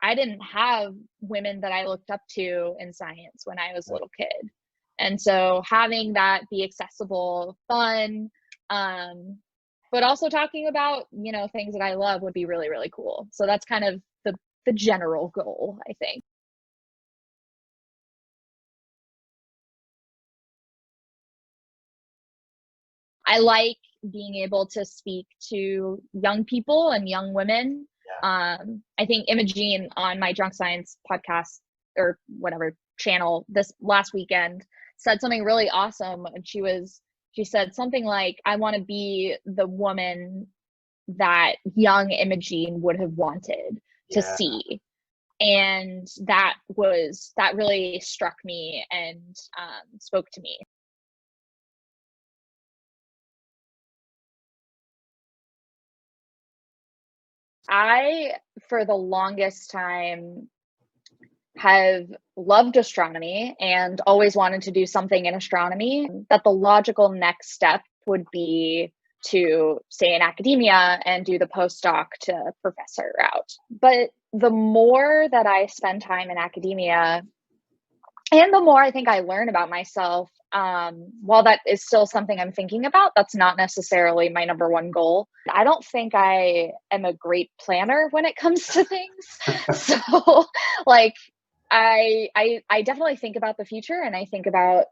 I didn't have women that I looked up to in science when I was a little kid. And so having that be accessible, fun, but also talking about, things that I love would be really, really cool. So that's kind of the general goal, I think. I like being able to speak to young people and young women. I think Imogene on my Drunk Science podcast or whatever channel this last weekend said something really awesome. And she said something like, I want to be the woman that young Imogene would have wanted to see. And that really struck me and spoke to me. I, for the longest time, have loved astronomy and always wanted to do something in astronomy. That the logical next step would be to stay in academia and do the postdoc to professor route. But the more that I spend time in academia, and the more I think I learn about myself, while that is still something I'm thinking about, that's not necessarily my number one goal. I don't think I am a great planner when it comes to things. So like I definitely think about the future and I think about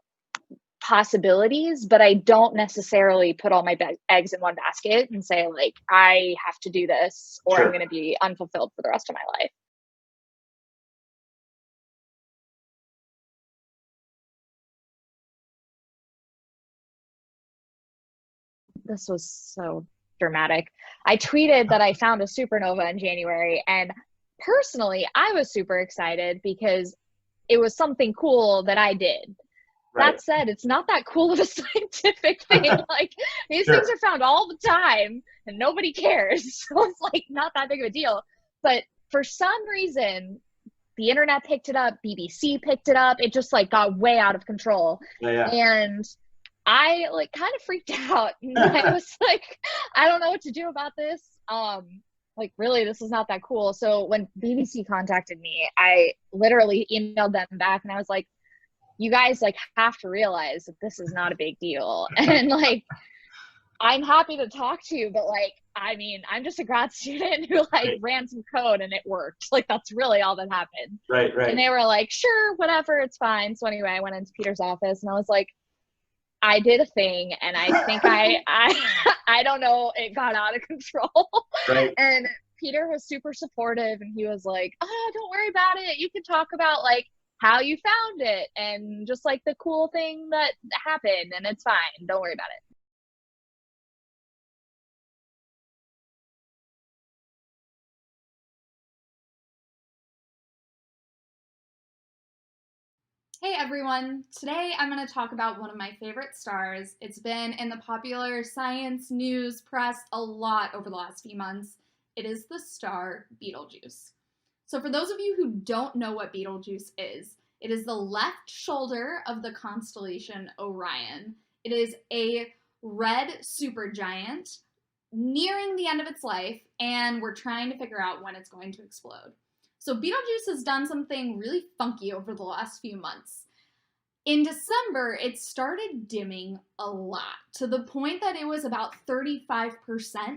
possibilities, but I don't necessarily put all my eggs in one basket and say like, I have to do this or I'm going to be unfulfilled for the rest of my life. This was so dramatic. I tweeted that I found a supernova in January, and personally, I was super excited because it was something cool that I did. Right. That said, it's not that cool of a scientific thing. Like these things are found all the time and nobody cares. So it's like not that big of a deal. But for some reason, the internet picked it up, BBC picked it up. It just like got way out of control. And I like kind of freaked out. And I was like, I don't know what to do about this. Like really, this is not that cool. So when BBC contacted me, I literally emailed them back and I was like, you guys like have to realize that this is not a big deal. And like, I'm happy to talk to you, but like, I mean, I'm just a grad student who like ran some code and it worked. Like that's really all that happened. Right. And they were like, sure, whatever, it's fine. So anyway, I went into Peter's office and I was like, I did a thing and I think I don't know, it got out of control. Right. And Peter was super supportive and he was like, oh, don't worry about it. You can talk about like how you found it and just like the cool thing that happened and it's fine. Don't worry about it. Hey everyone! Today I'm going to talk about one of my favorite stars. It's been in the popular science news press a lot over the last few months. It is the star Betelgeuse. So for those of you who don't know what Betelgeuse is, it is the left shoulder of the constellation Orion. It is a red supergiant nearing the end of its life, and we're trying to figure out when it's going to explode. So Betelgeuse has done something really funky over the last few months. In December, it started dimming a lot, to the point that it was about 35%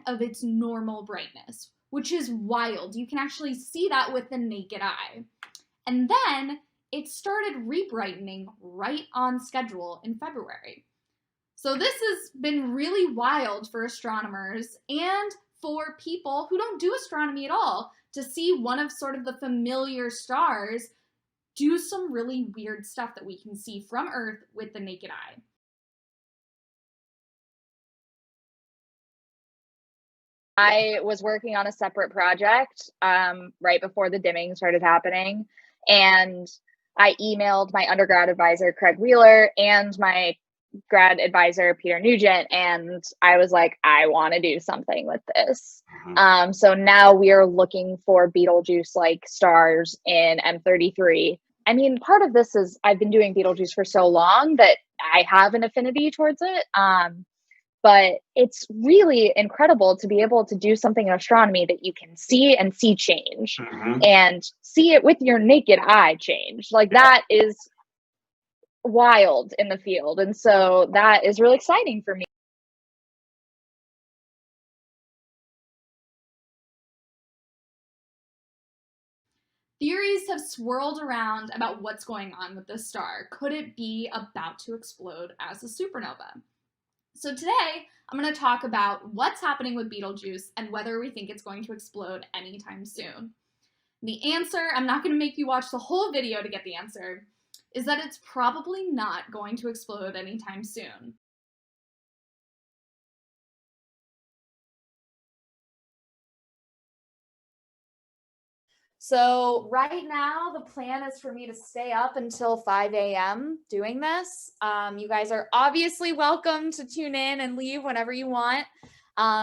of its normal brightness, which is wild. You can actually see that with the naked eye. And then it started rebrightening right on schedule in February. So this has been really wild for astronomers and for people who don't do astronomy at all, to see one of sort of the familiar stars do some really weird stuff that we can see from Earth with the naked eye. I was working on a separate project right before the dimming started happening, and I emailed my undergrad advisor, Craig Wheeler, and my grad advisor, Peter Nugent, and I was like, I want to do something with this. So now we are looking for Betelgeuse-like stars in M33. I mean, part of this is I've been doing Betelgeuse for so long that I have an affinity towards it. but it's really incredible to be able to do something in astronomy that you can see and see change and see it with your naked eye change. Like that is wild in the field. And so that is really exciting for me. Theories have swirled around about what's going on with this star. Could it be about to explode as a supernova? So today, I'm going to talk about what's happening with Betelgeuse and whether we think it's going to explode anytime soon. The answer, I'm not going to make you watch the whole video to get the answer, is that it's probably not going to explode anytime soon. So right now, the plan is for me to stay up until 5 a.m. doing this. You guys are obviously welcome to tune in and leave whenever you want.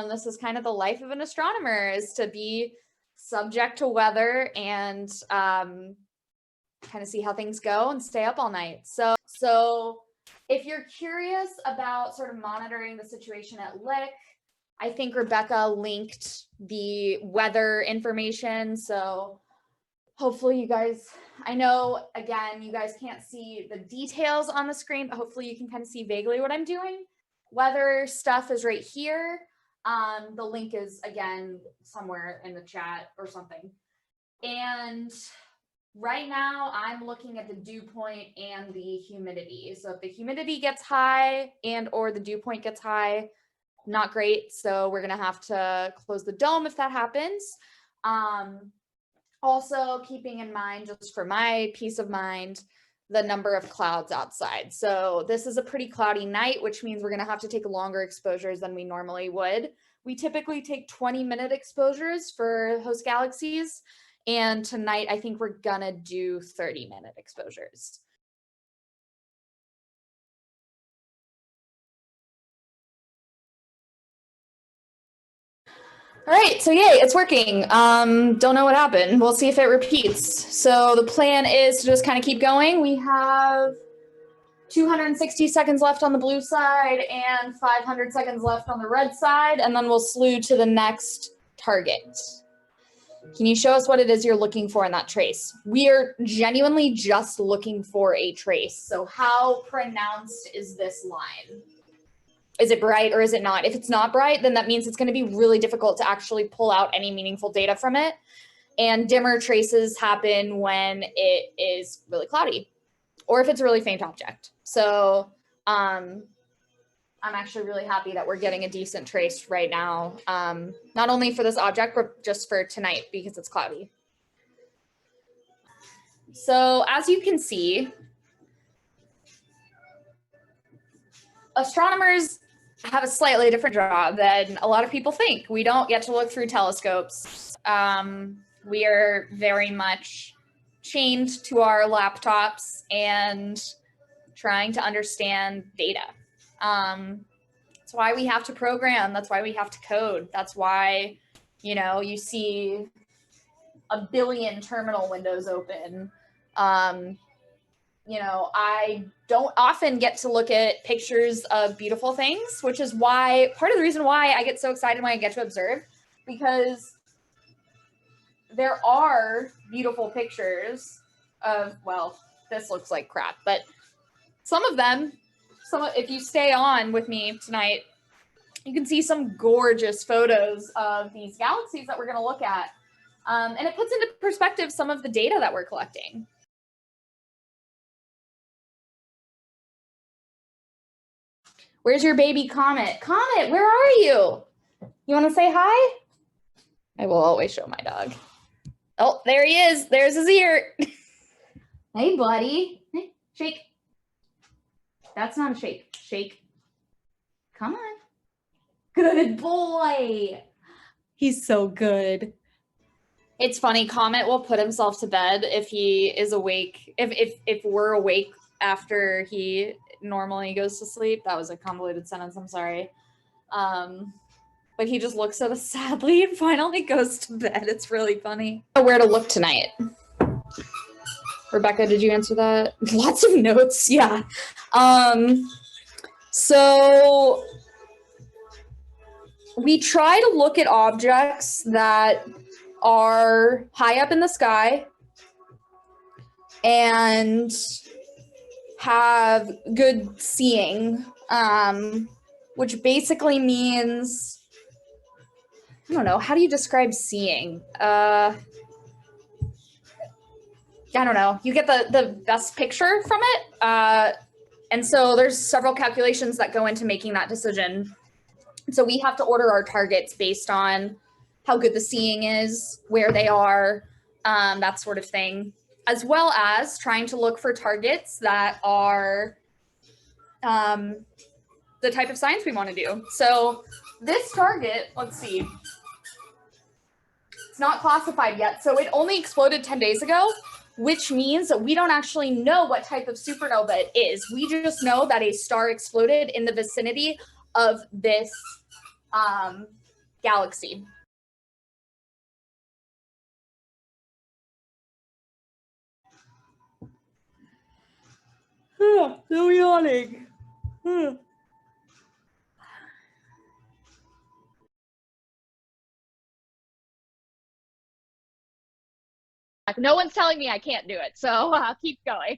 This is kind of the life of an astronomer, is to be subject to weather and kind of see how things go and stay up all night. So if you're curious about sort of monitoring the situation at Lick, I think Rebecca linked the weather information. So hopefully you guys, I know, again, you guys can't see the details on the screen, but hopefully you can kind of see vaguely what I'm doing. Weather stuff is right here. The link is, again, somewhere in the chat or something. And right now I'm looking at the dew point and the humidity. So if the humidity gets high and or the dew point gets high, not great. So we're going to have to close the dome if that happens. Also keeping in mind, just for my peace of mind, the number of clouds outside. So this is a pretty cloudy night, which means we're going to have to take longer exposures than we normally would. We typically take 20-minute exposures for host galaxies. And tonight, I think we're going to do 30-minute exposures. All right, so yay, it's working. Don't know what happened. We'll see if it repeats. So the plan is to just kind of keep going. We have 260 seconds left on the blue side and 500 seconds left on the red side, and then we'll slew to the next target. Can you show us what it is you're looking for in that trace? We are genuinely just looking for a trace. So how pronounced is this line? Is it bright or is it not? If it's not bright, then that means it's going to be really difficult to actually pull out any meaningful data from it. And dimmer traces happen when it is really cloudy or if it's a really faint object. So I'm actually really happy that we're getting a decent trace right now, not only for this object, but just for tonight because it's cloudy. So as you can see, astronomers have a slightly different job than a lot of people think. We don't get to look through telescopes. We are very much chained to our laptops and trying to understand data. That's why we have to program. That's why we have to code. That's why, you see a billion terminal windows open. I don't often get to look at pictures of beautiful things, which is why part of the reason why I get so excited when I get to observe, because there are beautiful pictures of, well, this looks like crap, but if you stay on with me tonight, you can see some gorgeous photos of these galaxies that we're going to look at. And it puts into perspective some of the data that we're collecting. Where's your baby Comet? Comet, where are you? You want to say hi? I will always show my dog. Oh, there he is. There's his ear. Hey, buddy. Hey, shake. That's not a shake. Shake. Come on. Good boy. He's so good. It's funny. Comet will put himself to bed if he is awake. If we're awake after he normally goes to sleep. That was a convoluted sentence. I'm sorry. But he just looks at us sadly and finally goes to bed. It's really funny. Where to look tonight? Rebecca, did you answer that? Lots of notes. Yeah. So we try to look at objects that are high up in the sky and have good seeing, which basically means, I don't know, how do you describe seeing? I don't know. You get the best picture from it. And so there's several calculations that go into making that decision. So we have to order our targets based on how good the seeing is, where they are, that sort of thing, as well as trying to look for targets that are the type of science we want to do. So this target, let's see, it's not classified yet. So it only exploded 10 days ago, which means that we don't actually know what type of supernova it is. We just know that a star exploded in the vicinity of this galaxy. So yawning. No one's telling me I can't do it, so keep going.